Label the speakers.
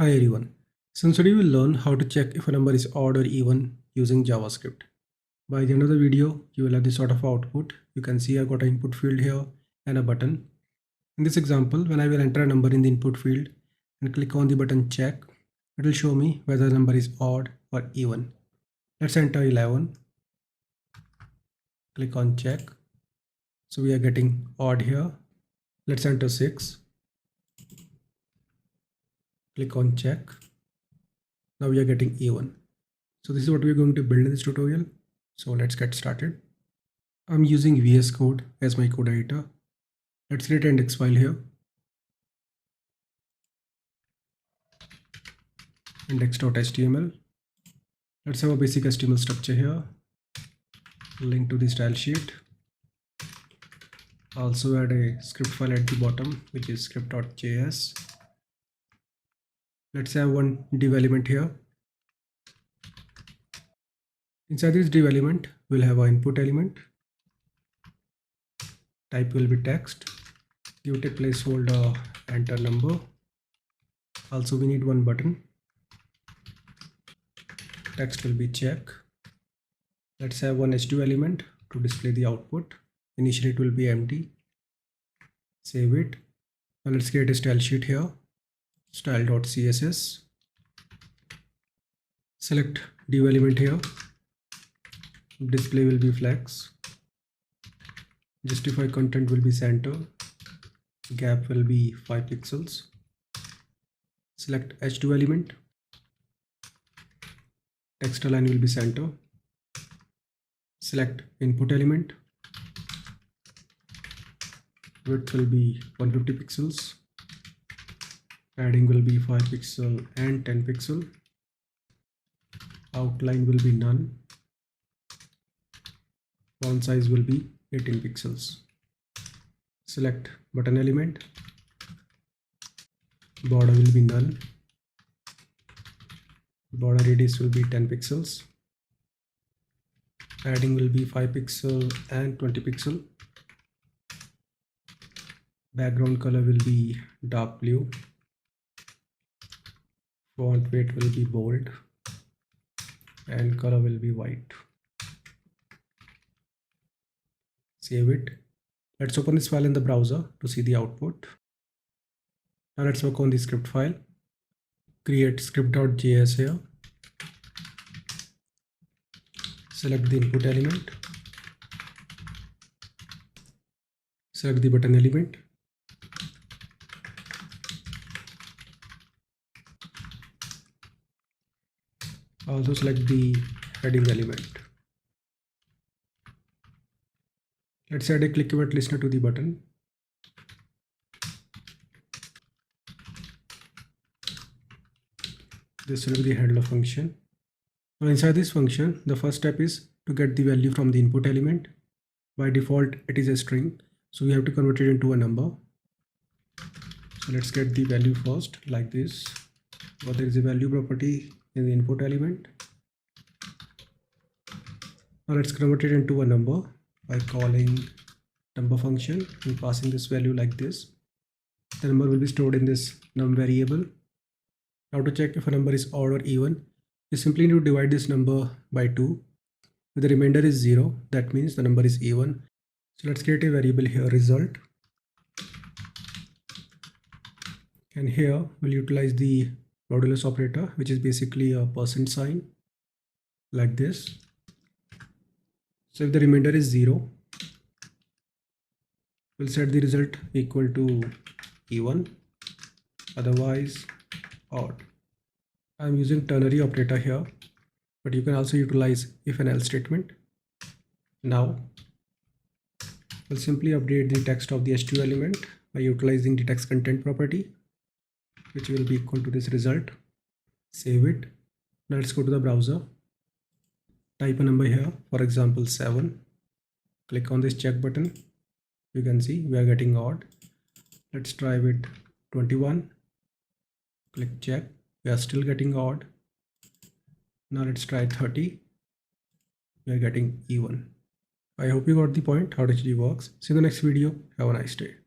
Speaker 1: Hi everyone. So today we'll learn how to check if a number is odd or even using JavaScript. By the end of the video, you will have this sort of output. You can see I got an input field here and a button. In this example, when I will enter a number in the input field and click on the button check, it will show me whether the number is odd or even. Let's enter 11. Click on check. So we are getting odd here. Let's enter 6. Click on check. Now we are getting even. So this is what we are going to build in this tutorial. So let's get started. I'm using VS Code as my code editor. Let's create an index file here. Index.html. Let's have a basic HTML structure here. Link to the style sheet. Also add a script file at the bottom, which is script.js. Let's have one div element here. Inside this div element, we'll have our input element. Type will be text. Give it a placeholder, enter number. Also, we need one button. Text will be check. Let's have one HTML element to display the output. Initially, it will be empty. Save it. Now let's create a style sheet here. Style.css. Select div element here. Display will be flex. Justify content will be center. Gap will be 5 pixels. Select h2 element. Text align will be center. Select input element. Width will be 150 pixels. Padding will be 5 pixel and 10 pixel. Outline will be none. Font size will be 18 pixels. Select button element. Border will be none. Border radius will be 10 pixels. Padding will be 5 pixel and 20 pixel. Background color will be dark blue. Font weight will be bold. And color will be white. Save it. Let's open this file in the browser to see the output. Now let's work on the script file. Create script.js here. Select the input element. Select the button element. Also select the heading element. Let's add a click event listener to the button. This will be the handler function. Now inside this function, the first step is to get the value from the input element. By default, it is a string, so we have to convert it into a number. So let's get the value first, like this. But there is a value property in the input element. Now let's convert it into a number by calling number function and passing this value like this. The number will be stored in this num variable. Now to check if a number is odd or even, you simply need to divide this number by 2. If the remainder is 0, that means the number is even. So let's create a variable here, result. And here we'll utilize the modulus operator, which is basically a %sign, like this. So if the remainder is 0, we'll set the result equal to even, otherwise odd. I'm using ternary operator here, but you can also utilize if and else statement. Now we'll simply update the text of the h2 element by utilizing the text content property, which will be equal to this result. Save it. Now let's go to the browser. Type a number here, for example 7. Click on this check button. You can see we are getting odd. Let's try with 21. Click check. We are still getting odd. Now let's try 30. We are getting even. I hope you got the point how it actually works. See you in the next video. Have a nice day.